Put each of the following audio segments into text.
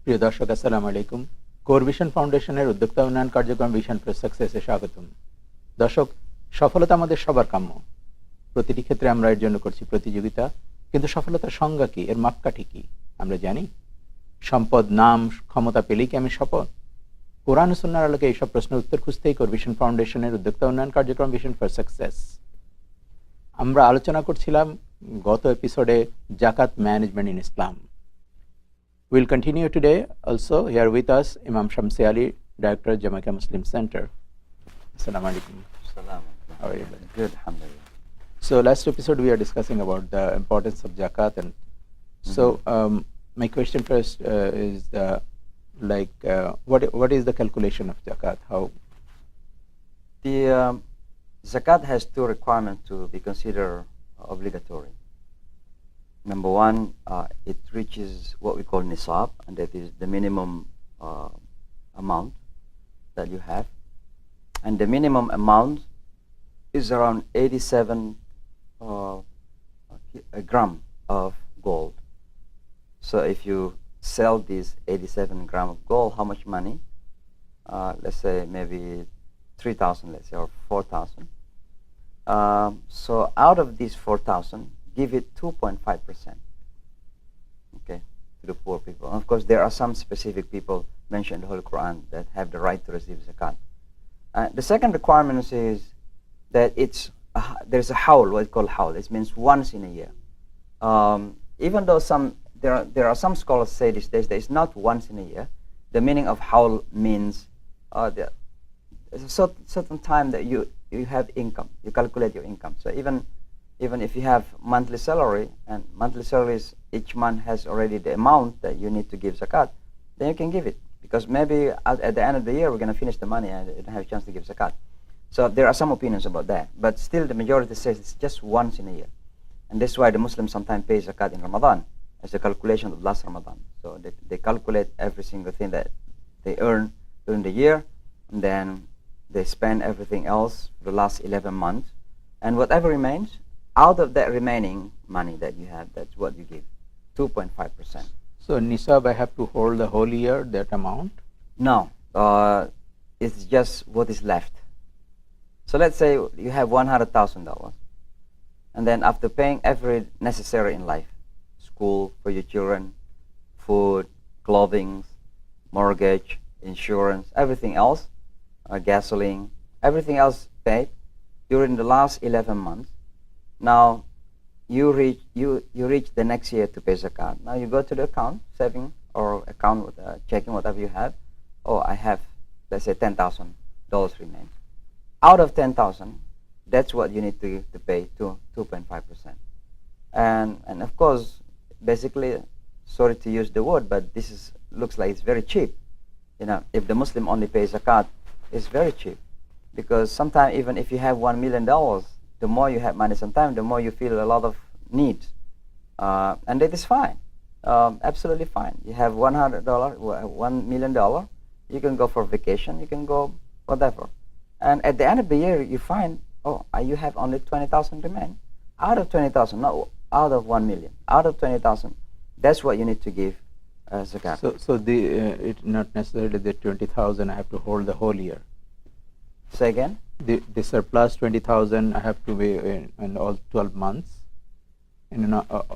প্রিয় দর্শক, আসসালামু আলাইকুম। কোর ভিশন ফাউন্ডেশনের উদ্যোক্তা উন্নয়ন কার্যক্রম ভিশন ফর সাকসেসে স্বাগতম। দর্শক, সফলতা আমাদের সবার কাম্য। প্রতিটি ক্ষেত্রে আমরা এর জন্য করছি প্রতিযোগিতা, কিন্তু সফলতার সংজ্ঞা কি, এর মাপকাঠি কি আমরা জানি? সম্পদ, নাম, ক্ষমতা পেলেই কি আমি সফল? কোরআন ও সুন্নাহর আলোকে এইসব প্রশ্নের উত্তর খুঁজতেই কোর ভিশন ফাউন্ডেশনের উদ্যোক্তা উন্নয়ন কার্যক্রম ভিশন ফর সাকসেস। আমরা আলোচনা করছিলাম গত এপিসোডে জাকাত management in Islam. We'll continue today. Also, here with us, Imam Shamsi Ali, Director, Jamaica Muslim Center. Assalamu alaikum. How are you? Good, alhamdulillah. So, last episode we are discussing about the importance of zakat, and so my question first is what is the calculation of zakat? How? The zakat has two requirements to be considered obligatory. Number one, it reaches what we call nisab, and that is the minimum amount that you have. And the minimum amount is around 87 a gram of gold. So if you sell this 87 gram of gold, how much money? Let's say maybe 3,000, let's say, or 4,000. So out of these 4,000, give it 2.5%, okay, to the poor people. And of course, there are some specific people mentioned in the Holy Quran that have the right to receive zakat. The second requirement is that there's a hawl, what is called hawl. It means once in a year. Even though there are some scholars say these days that it's not once in a year. The meaning of hawl means there's a certain time that you have income. You calculate your income. So even if you have monthly salary, and monthly salaries each month has already the amount that you need to give zakat, then you can give it. Because maybe at the end of the year we're going to finish the money and you don't have a chance to give zakat. So there are some opinions about that. But still the majority says it's just once in a year. And that's why the Muslims sometimes pay zakat in Ramadan as a calculation of last Ramadan. So they calculate every single thing that they earn during the year, and then they spend everything else for the last 11 months. And whatever remains, out of that remaining money that you have, that's what you give, 2.5%. So nisab, I have to hold the whole year, that amount? No, it's just what is left. So let's say you have $100,000, and then after paying every necessary in life, school for your children, food, clothing, mortgage, insurance, everything else, gasoline, everything else paid during the last 11 months. Now you reach the next year to pay zakat. Now you go to the account, saving or account with checking whatever you have. Oh, I have, let's say, $10,000 remains. Out of 10,000, that's what you need to pay to 2.5%. And of course, basically, sorry to use the word, but looks like it's very cheap. You know, if the Muslim only pays zakat, it's very cheap, because sometimes even if you have $1 million, the more you have money, sometimes the more you feel a lot of needs, and that is fine, absolutely fine. You have $100, $1 million, you can go for vacation, you can go whatever, and at the end of the year you find, you have only 20,000 remain. Out of 20,000, not out of 1 million, out of 20,000, that's what you need to give zakat. So it's not necessarily the 20,000 I have to hold the whole year. Say again? The surplus 20,000 I have to be in all 12 months,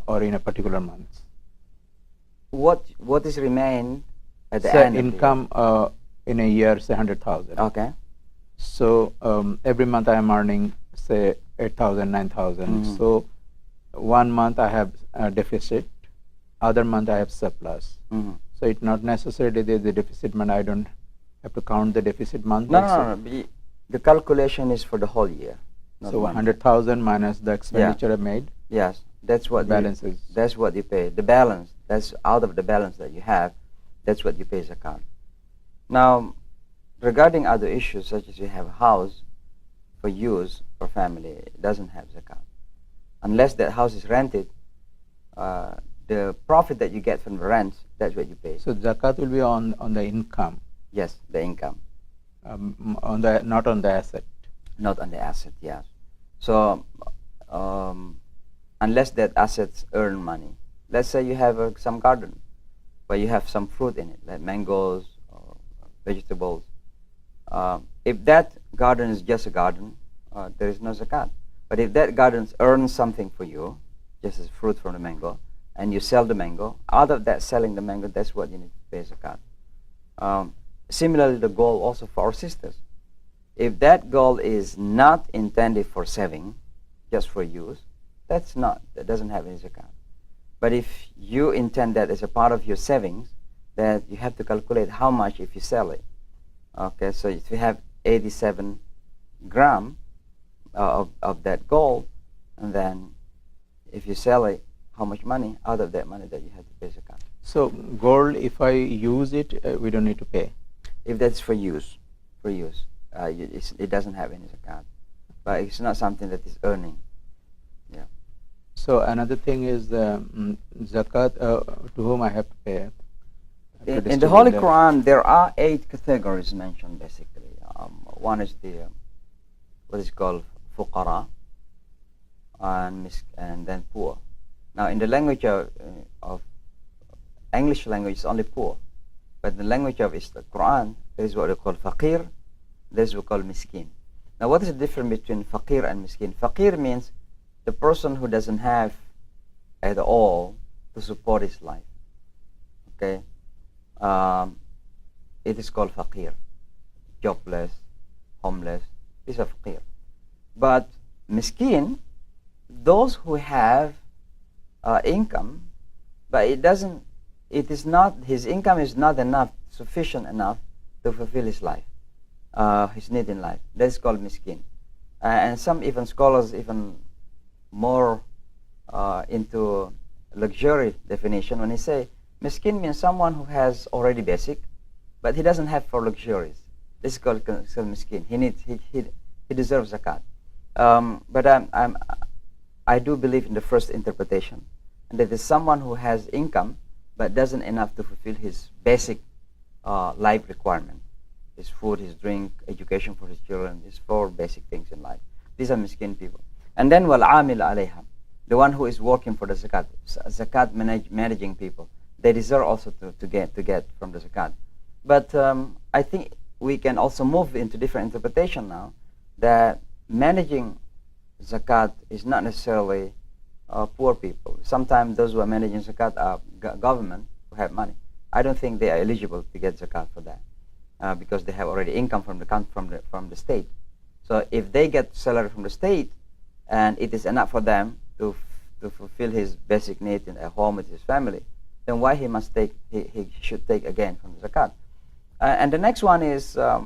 or in a particular month. What is remain at the Say end? income in a year, say 100,000. Okay. So every month I am earning, say, 8,000, 9,000. So 1 month I have a deficit, other month I have surplus. So it's not necessarily the deficit month. I don't have to count the deficit month. No. The calculation is for the whole year. So 100,000 minus the expenditure I made. Yes, that's what balances. That's what you pay. The balance. That's out of the balance that you have. That's what you pay zakat. Now, regarding other issues such as you have a house for use for family, it doesn't have zakat unless that house is rented. The profit that you get from the rent, that's what you pay. So zakat will be on the income. Yes, the income. Not on the asset. Not on the asset, yes. So unless that assets earn money. Let's say you have some garden but you have some fruit in it, like mangoes or vegetables. If that garden is just a garden, there is no zakat. But if that garden earns something for you, just as fruit from the mango, and you sell the mango, out of that selling the mango, that's what you need to pay zakat. Similarly, the gold also for our sisters. If that gold is not intended for saving, just for use, that doesn't have any zakat. But if you intend that as a part of your savings, that you have to calculate how much if you sell it. Okay, so if you have 87 gram of that gold, and then if you sell it, how much money out of that money that you have to pay zakat? So gold, if I use it, we don't need to pay. If that's for use, it doesn't have any zakat, but it's not something that is earning. Yeah. So another thing is zakat, to whom I have to pay. In the Holy Quran, there are 8 categories mentioned basically. One is what is called fuqara, and then poor. Now, in the language of English language, it's only poor, but the language of the Quran, there is what we call faqir, there is what we call miskin. Now, what is the difference between faqir and miskin? Faqir means the person who doesn't have at all to support his life. Okay. It is called faqir, jobless, homeless. These are faqir. But miskin, those who have income, but his income is not sufficient enough to fulfill his life, his need in life. That is called miskin. And some even scholars even more into luxury definition when they say miskin means someone who has already basic, but he doesn't have for luxuries. This is called miskin. He deserves zakat. But I do believe in the first interpretation, and that is someone who has income but doesn't enough to fulfill his basic life requirement, his food, his drink, education for his children, his 4 basic things in life. These are miskin people. And then wal-amil alayha, the one who is working for the zakat managing people. They deserve also to get from the zakat. But I think we can also move into different interpretation now, that managing zakat is not necessarily poor people. Sometimes those who are managing zakat are government who have money. I don't think they are eligible to get zakat for that because they have already income from the state. So if they get salary from the state and it is enough for them to fulfill his basic need in a home with his family, then why he should take again from the zakat? And the next one is fi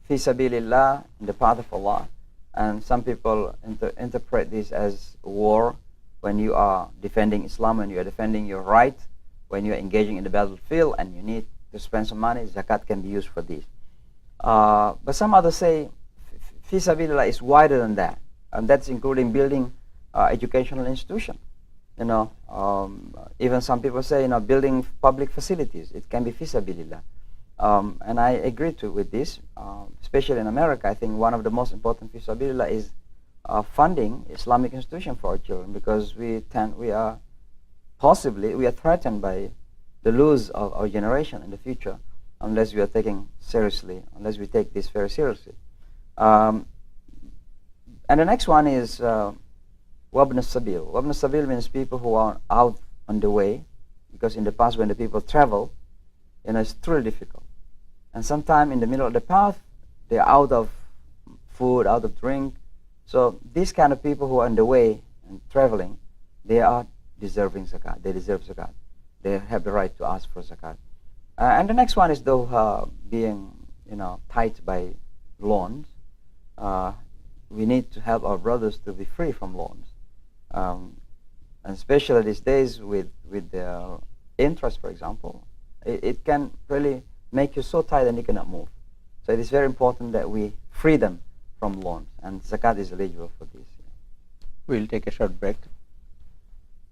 sabilillah, in the path of Allah. And some people interpret this as war, when you are defending Islam, when you are defending your right, when you are engaging in the battlefield and you need to spend some money, zakat can be used for this. But some others say fi sabilillah is wider than that, and that's including building educational institution. Even some people say, building public facilities, it can be fi sabilillah. And I agree with this, especially in America. I think one of the most important fi sabilillah is funding Islamic institution for our children, because we are threatened by the lose of our generation in the future unless we take this very seriously. And the next one is Wabn al-Sabil. Wabn al-Sabil means people who are out on the way, because in the past when the people travel, it's truly difficult. And sometime in the middle of the path, they are out of food, out of drink. So these kind of people who are on the way and traveling, they are deserving zakat. They deserve zakat. They have the right to ask for zakat. And the next one is those being, tied by loans. We need to help our brothers to be free from loans. And especially these days with the interest, for example, it can really make you so tight and you cannot move. So it is very important that we free them from loans, and zakat is eligible for this. We'll take a short break.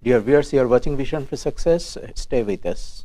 Dear viewers, you are watching Vision for Success. Stay with us.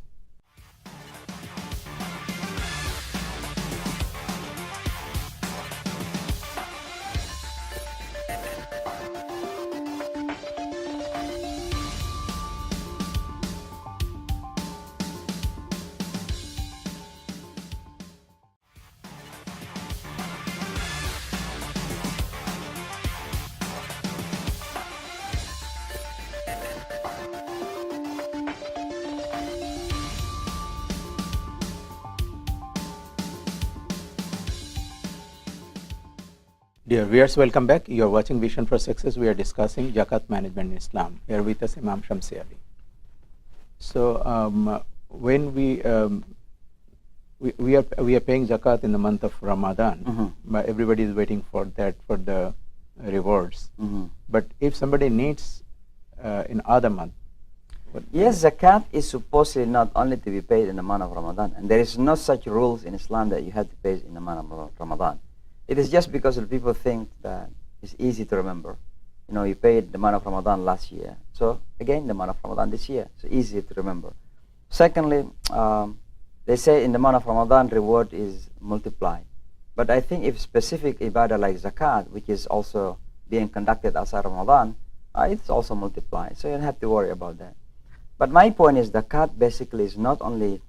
Dear viewers, welcome back. You are watching Vision for Success. We are discussing Zakat management in Islam. Here with us Imam Shamsi Ali. So when we are paying Zakat in the month of Ramadan, but everybody is waiting for that, for the rewards. But if somebody needs in other month, Yes, zakat is supposedly not only to be paid in the month of Ramadan, and there is no such rules in Islam that you have to pay it in the month of Ramadan. It is just because the people think that it's easy to remember. You know, you paid the month of Ramadan last year, so again the month of Ramadan this year, so easy to remember. Secondly, they say in the month of Ramadan reward is multiplied, but I think if specific ibadah like zakat, which is also being conducted outside Ramadan, it's also multiplied, so you don't have to worry about that. But my point is zakat basically is not only,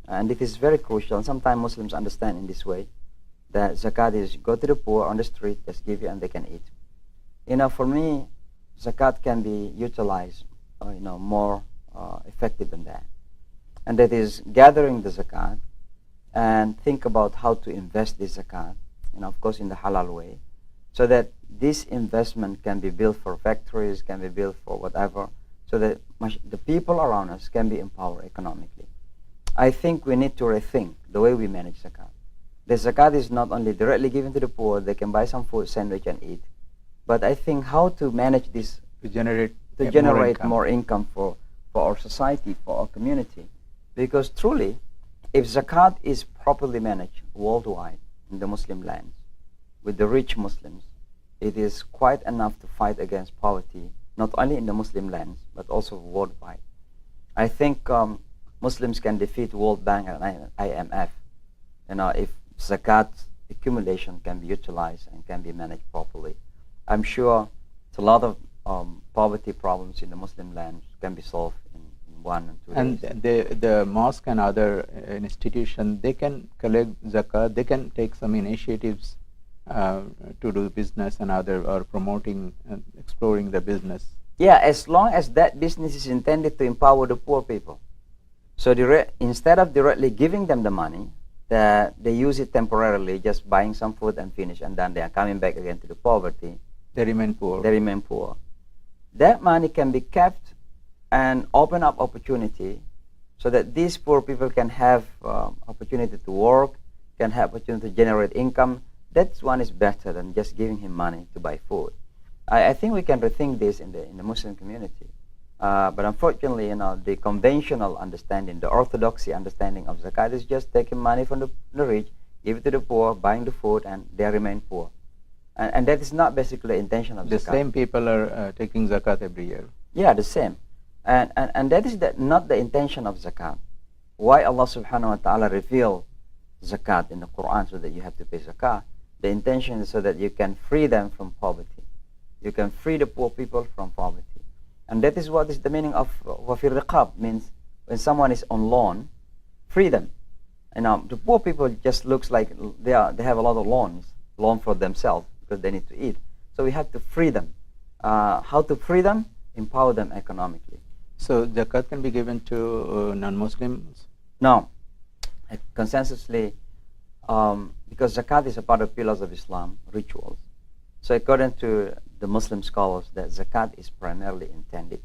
and it is very crucial, and sometimes Muslims understand in this way, that zakat is go to the poor on the street, just give you and they can eat. You know, for me, zakat can be utilized, more effective than that. And that is gathering the zakat and think about how to invest this zakat, of course in the halal way, so that this investment can be built for factories, can be built for whatever, so that the people around us can be empowered economically. I think we need to rethink the way we manage zakat. The zakat is not only directly given to the poor, they can buy some food, sandwich and eat, but I think how to manage this to generate more income for our society, for our community. Because truly, if zakat is properly managed worldwide in the Muslim lands, with the rich Muslims, it is quite enough to fight against poverty, not only in the Muslim lands, but also worldwide. I think Muslims can defeat World Bank and IMF, if zakat accumulation can be utilized and can be managed properly. I'm sure a lot of poverty problems in the Muslim lands can be solved in 1 and 2 days. And the mosque and other institutions, they can collect zakat, they can take some initiatives to do business and other, or promoting and exploring the business. Yeah, as long as that business is intended to empower the poor people. So instead of directly giving them the money, they use it temporarily, just buying some food and finish, and then they are coming back again to the poverty. They remain poor. They remain poor. That money can be kept and open up opportunity so that these poor people can have opportunity to work, can have opportunity to generate income. That one is better than just giving him money to buy food. I think we can rethink this in the Muslim community. But unfortunately, the conventional understanding, the orthodoxy understanding of zakat is just taking money from the rich, give it to the poor, buying the food, and they remain poor. And that is not basically the intention of zakat. The same people are taking zakat every year. Yeah, the same. And that is not the intention of zakat. Why Allah subhanahu wa ta'ala revealed zakat in the Quran, so that you have to pay zakat? The intention is so that you can free them from poverty. You can free the poor people from poverty. And that is what is the meaning of wafir riqab, means when someone is on loan, free them. And the poor people just looks like they have a lot of loan for themselves because they need to eat. So we have to free them. How to free them? Empower them economically. So zakat can be given to non-Muslims? No. Consensusly, because zakat is a part of pillars of Islam, rituals. So according to the Muslim scholars, that zakat is primarily intended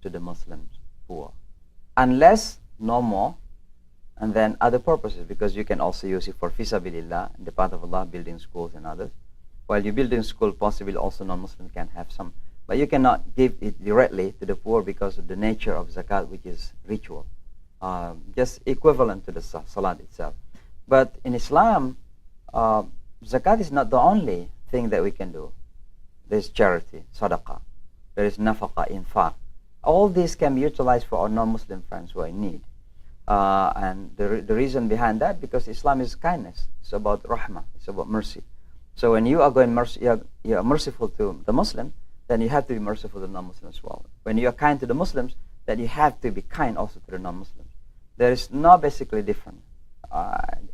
to the Muslims poor. Unless no more, and then other purposes, because you can also use it for fisabilillah, in the path of Allah, building schools and others. While you building school, possibly also non-Muslim can have some. But you cannot give it directly to the poor because of the nature of zakat, which is ritual. Just equivalent to the salat itself. But in Islam, zakat is not the only thing that we can do. There's charity, sadaqah. There is nafaqah, infaq. All these can be utilized for our non-Muslim friends who are in need. And the reason behind that, because Islam is kindness. It's about rahmah. It's about mercy. So when you are you are merciful to the Muslim, then you have to be merciful to the non-Muslims as well. When you are kind to the Muslims, then you have to be kind also to the non-Muslims. There is no basically different.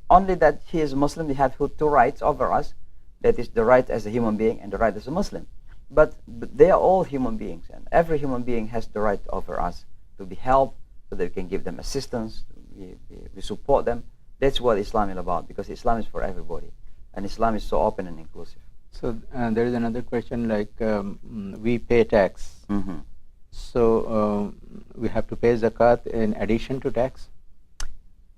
Only that he is Muslim, he has two rights over us. That is the right as a human being and the right as a Muslim. But they are all human beings, and every human being has the right over us to be helped, so that we can give them assistance, we support them. That's what Islam is about, because Islam is for everybody, and Islam is so open and inclusive. So there is another question like we pay tax. Mm-hmm. So we have to pay zakat in addition to tax?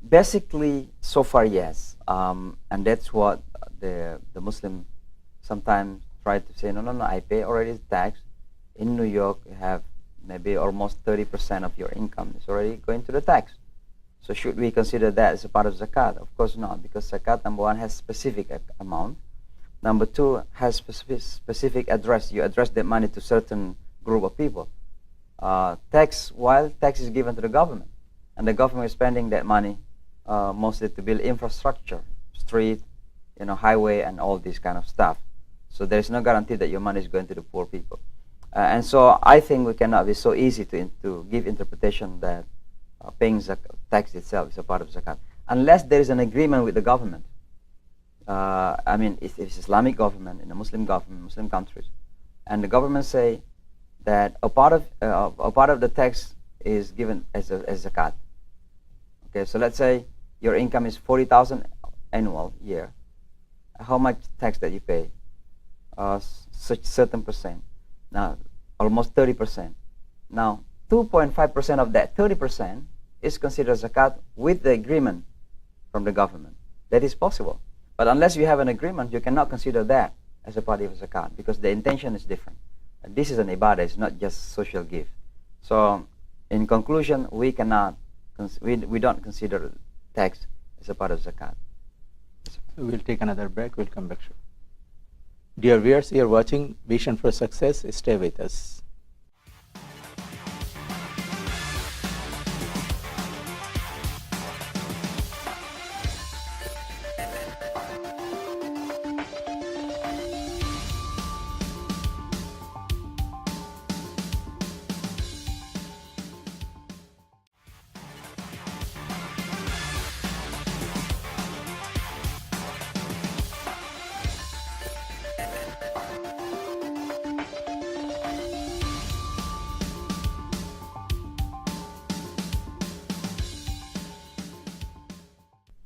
Basically, so far, yes. And that's what the Muslim sometimes try to say, no, no, no, I pay already tax. In New York, you have maybe almost 30% of your income is already going to the tax. So should we consider that as a part of zakat? Of course not, because zakat, number one, has specific amount. Number two, has specific address. You address that money to certain group of people. While tax is given to the government, and the government is spending that money mostly to build infrastructure, street, highway, and all this kind of stuff. So there is no guarantee that your money is going to the poor people. And so I think we cannot be so easy to give interpretation that paying tax itself is a part of zakat, unless there is an agreement with the government. I mean, if it's Islamic government in a Muslim government, Muslim countries, and the government say that a part of the tax is given as zakat. Okay, so let's say your income is 40,000 annual year. How much tax that you pay? Such certain percent. Now, almost 30%. Now, 2.5% of that 30% is considered zakat with the agreement from the government. That is possible. But unless you have an agreement, you cannot consider that as a part of zakat, because the intention is different. This is an ibadah, it's not just social gift. So, in conclusion, we don't consider tax as a part of zakat. So we'll take another break. We'll come back shortly. Dear viewers, you're watching Vision for Success. Stay with us.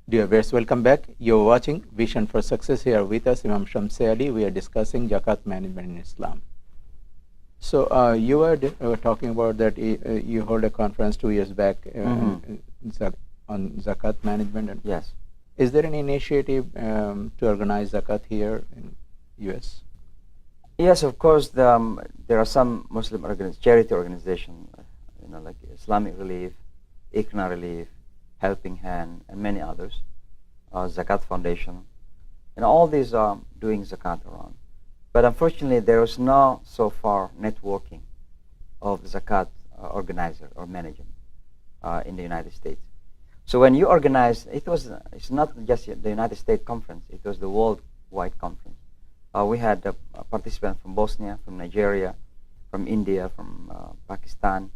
Dear viewers, welcome back. You're watching Vision for Success. Here with us, Imam Shamsi Ali. We are discussing Zakat management in Islam. So you were talking about that you held a conference 2 years back on Zakat management. And yes. Is there any initiative to organize Zakat here in US? Yes, of course. There are some Muslim charity organizations, like Islamic Relief, ICNA Relief, Helping Hand, and many others, Zakat Foundation, and all these are doing zakat around. But unfortunately, there is no so far networking of zakat organizer or manager in the United States. So when you organize, it's not just the United States conference; it was the worldwide conference. We had participants from Bosnia, from Nigeria, from India, from Pakistan.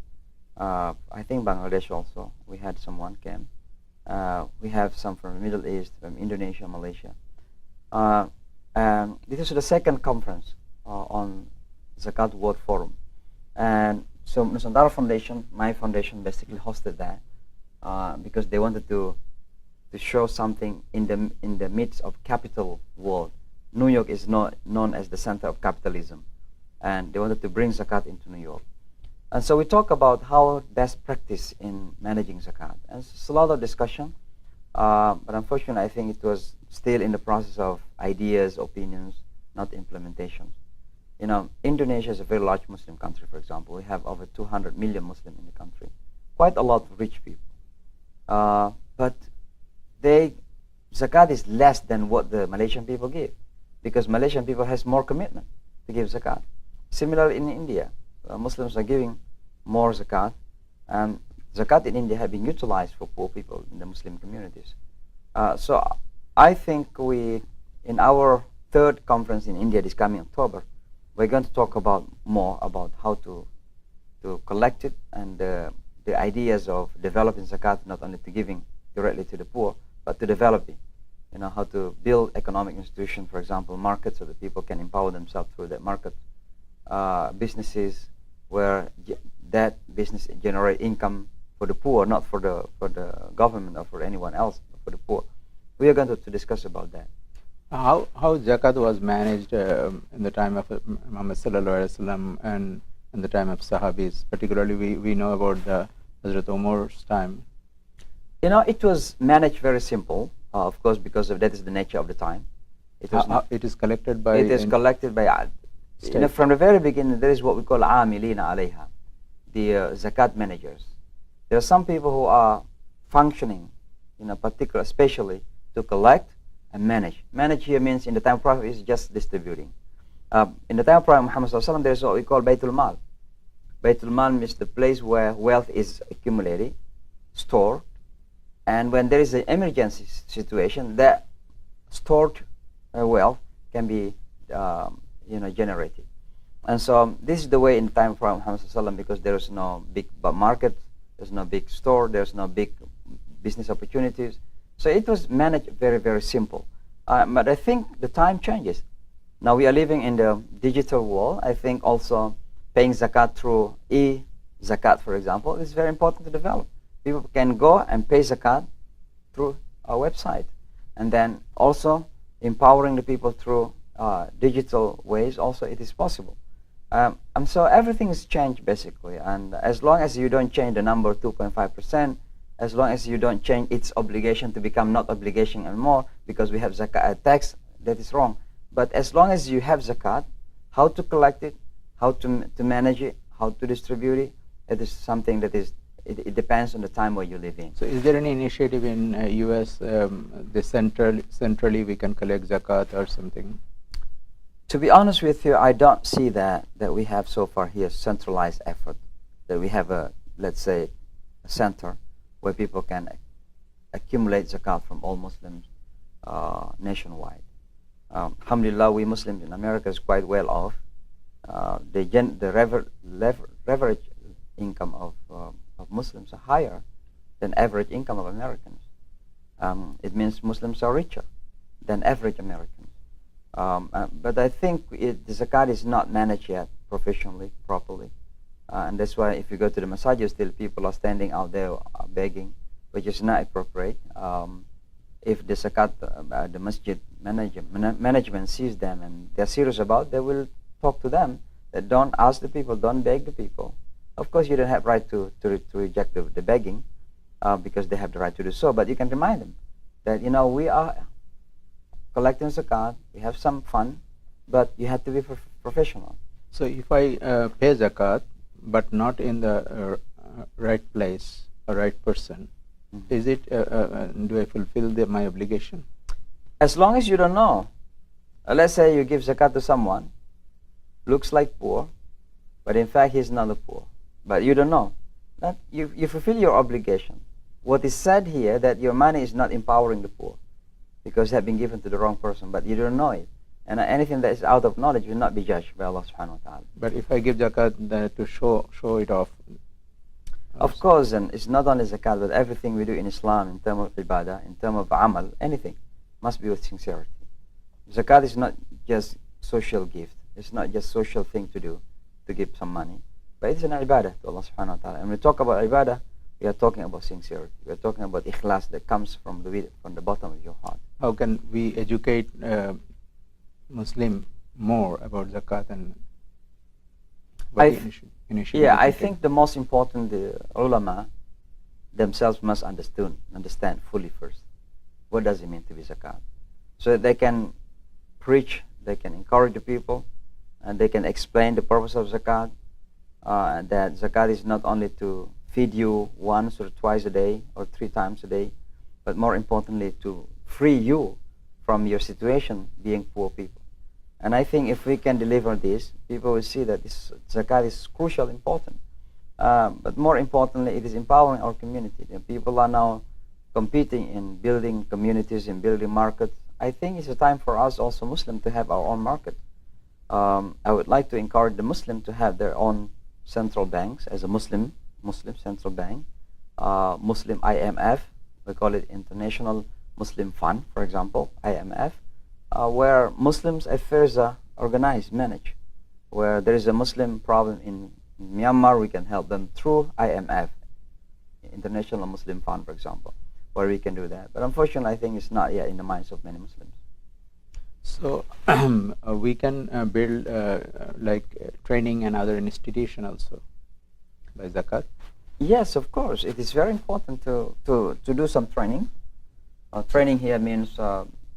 I think Bangladesh also. We had someone came. We have some from the Middle East, from Indonesia, Malaysia. And this is the second conference on Zakat World Forum. And so Nusantara Foundation, my foundation, basically hosted that because they wanted to show something in the midst of capital world. New York is known as the center of capitalism, and they wanted to bring zakat into New York. And so we talk about how best practice in managing zakat. And it's a lot of discussion, but unfortunately I think it was still in the process of ideas, opinions, not implementation. Indonesia is a very large Muslim country, for example. We have over 200 million Muslims in the country. Quite a lot of rich people. But zakat is less than what the Malaysian people give, because Malaysian people has more commitment to give zakat. Similarly in India, Muslims are giving more zakat, and zakat in India have been utilized for poor people in the Muslim communities. So I think in our third conference in India this coming October, we're going to talk more about how to collect it, and the ideas of developing zakat, not only to giving directly to the poor, but to developing, how to build economic institutions, for example, markets, so that people can empower themselves through that market, businesses where that business generate income for the poor, not for the government or for anyone else, but for the poor. We are going to discuss about that. How zakat was managed in the time of Muhammad sallallahu alaihi wasallam and in the time of Sahabis? Particularly, we know about the Hazrat Umar's time. You know, it was managed very simple, of course, because of that is the nature of the time. It is collected by. It is collected by. You know, from the very beginning, there is what we call amilina alayha, the zakat managers. There are some people who are functioning, in a particular, especially to collect and manage. Manage here means in the time of Prophet is just distributing. In the time of Prophet Muhammad sallallahu alaihi wasallam, there is what we call Baytul Mal. Baytul Mal means the place where wealth is accumulated, stored, and when there is an emergency situation, that stored wealth can be generated. And so this is the way in the time of Prophet Muhammad sallallahu alaihi wasallam, because there is no big market, there's no big store, there's no big business opportunities. So it was managed very, very simple. But I think the time changes. Now we are living in the digital world. I think also paying zakat through e-zakat, for example, is very important to develop. People can go and pay zakat through our website. And then also empowering the people through digital ways, also it is possible. And so everything has changed basically. And as long as you don't change the number 2.5%, as long as you don't change its obligation to become not obligation anymore, because we have zakat tax, that is wrong. But as long as you have zakat, how to collect it, how to manage it, how to distribute it, it is something that is, it depends on the time where you live in. So is there any initiative in US, centrally we can collect zakat or something? To be honest with you, I don't see that we have so far here centralized effort, that we have a, let's say, a center where people can accumulate zakat from all Muslims nationwide. Alhamdulillah, we Muslims in America is quite well off. The average income of Muslims are higher than average income of Americans. It means Muslims are richer than average Americans. But I think the zakat is not managed yet professionally, properly. And that's why if you go to the masajid, still people are standing out there begging, which is not appropriate. If the zakat, the masjid management sees them and they're serious about, they will talk to them. That don't ask the people, don't beg the people. Of course, you don't have right to reject the begging, because they have the right to do so. But you can remind them that, you know, we are collecting zakat, we have some fun, but you have to be professional. So if I pay zakat, but not in the right place or right person, is it, do I fulfill my obligation? As long as you don't know. Let's say you give zakat to someone, looks like poor, but in fact he's not a poor. But you don't know. That you fulfill your obligation. What is said here, that your money is not empowering the poor, because it has been given to the wrong person, but you don't know it. And anything that is out of knowledge will not be judged by Allah subhanahu wa ta'ala. But if I give zakat to show it off? Of course, and it's not only zakat, but everything we do in Islam, in terms of ibadah, in terms of amal, anything, must be with sincerity. Zakat is not just social gift. It's not just social thing to do, to give some money. But it's an ibadah to Allah subhanahu wa ta'ala. And when we talk about ibadah, we are talking about sincerity. We are talking about ikhlas that comes from the bottom of your heart. How can we educate Muslim more about zakat and I think the most important, the ulama themselves must understand fully first what does it mean to be zakat, so that they can preach, they can encourage the people, and they can explain the purpose of zakat, that zakat is not only to feed you once or twice a day or 3 times a day, but more importantly to free you from your situation being poor people. And I think if we can deliver this, people will see that this zakat is crucial, important. But more importantly, it is empowering our community. And people are now competing in building communities, in building markets. I think it's a time for us also Muslim to have our own market. I would like to encourage the Muslim to have their own central banks as a Muslim central bank, Muslim IMF, we call it International Muslim Fund, for example, IMF, where Muslims affairs are organized, managed. Where there is a Muslim problem in Myanmar, we can help them through IMF, International Muslim Fund, for example, where we can do that. But unfortunately, I think it's not yet in the minds of many Muslims. So we can build like training and other institution also by zakat. Yes, of course. It is very important to do some training. Training here means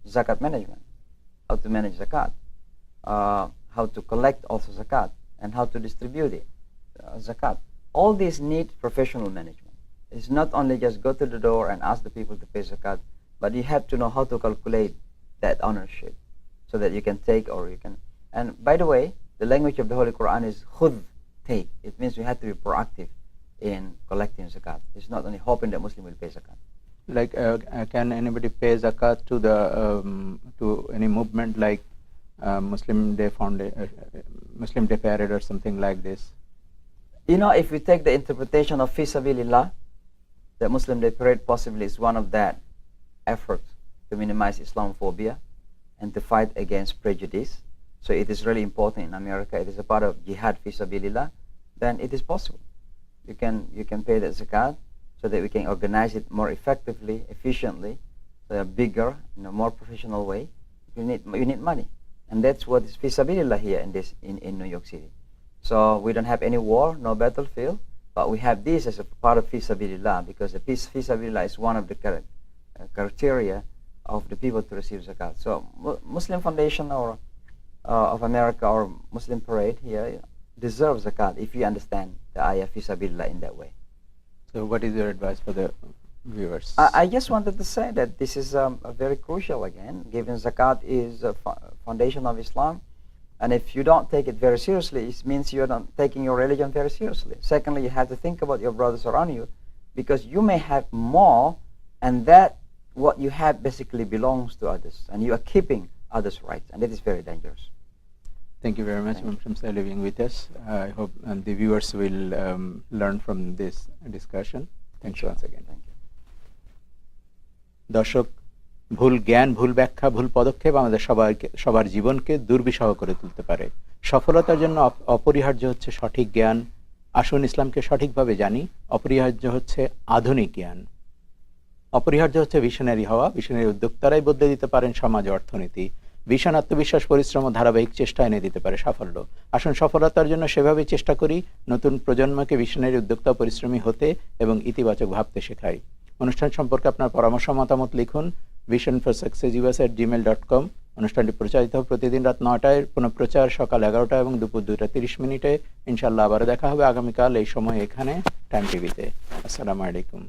zakat management, how to manage zakat, how to collect also zakat, and how to distribute it, zakat. All these need professional management. It's not only just go to the door and ask the people to pay zakat, but you have to know how to calculate that ownership so that you can take or you can. And by the way, the language of the Holy Quran is khudh, take. It means we have to be proactive in collecting zakat. It's not only hoping that Muslim will pay zakat. Like can anybody pay zakat to the to any movement like Muslim Day Muslim Day Parade or something like this? You know, if we take the interpretation of fi sabilillah, the Muslim Day Parade possibly is one of that effort to minimize Islamophobia and to fight against prejudice. So it is really important in America. It is a part of jihad fi sabilillah. Then it is possible. You can pay the zakat so that we can organize it more effectively, efficiently, bigger, in a more professional way. You need money, and that's what is fi sabilillah here in New York City. So we don't have any war, no battlefield, but we have this as a part of fi sabilillah, because the fi sabilillah is one of the criteria of the people to receive zakat. So Muslim Foundation or of America or Muslim Parade here deserves zakat if you understand the ayah fi sabilillah in that way. So what is your advice for the viewers? I just wanted to say that this is very crucial again, given zakat is a foundation of Islam, and if you don't take it very seriously, it means you're not taking your religion very seriously. Secondly, you have to think about your brothers around you, because you may have more, and that what you have basically belongs to others, and you are keeping others' rights, and that is very dangerous. Thank you very much, Imam Shamsa, living with us. I hope the viewers will learn from this discussion. Thanks once again. Thank you. দর্শক, ভুল জ্ঞান, ভুল ব্যাখ্যা, ভুল পদক্ষেপ আমাদের সবার জীবনকে দুর্বিষহ করে তুলতে পারে। সফলতার জন্য অপরিহার্য হচ্ছে সঠিক জ্ঞান। আসুন ইসলামকে সঠিকভাবে জানি। অপরিহার্য হচ্ছে আধুনিক জ্ঞান। অপরিহার্য হচ্ছে ভিশনারি হওয়া। ভিশনারি উদ্যোক্তারাই বদলে দিতে পারেন সমাজ ও অর্থনীতি। ভীষণ আত্মবিশ্বাস, পরিশ্রম ও ধারাবাহিক চেষ্টা এনে দিতে পারে সাফল্য। আসুন সফলতার জন্য সেভাবেই চেষ্টা করি, নতুন প্রজন্মকে ভিশনারি উদ্যোক্তা, পরিশ্রমী হতে এবং ইতিবাচক ভাবতে শেখাই। অনুষ্ঠান সম্পর্কে আপনার পরামর্শ মতামত লিখুন visionforsuccessus@gmail.com। অনুষ্ঠানটি প্রচারিত হবে প্রতিদিন রাত 9টায়, পুনঃপ্রচার সকাল 11টা এবং দুপুর 2:30। ইনশাআল্লাহ আবার দেখা হবে আগামীকাল এই সময় এখানে টাইম টিভিতে। আসসালামু আলাইকুম।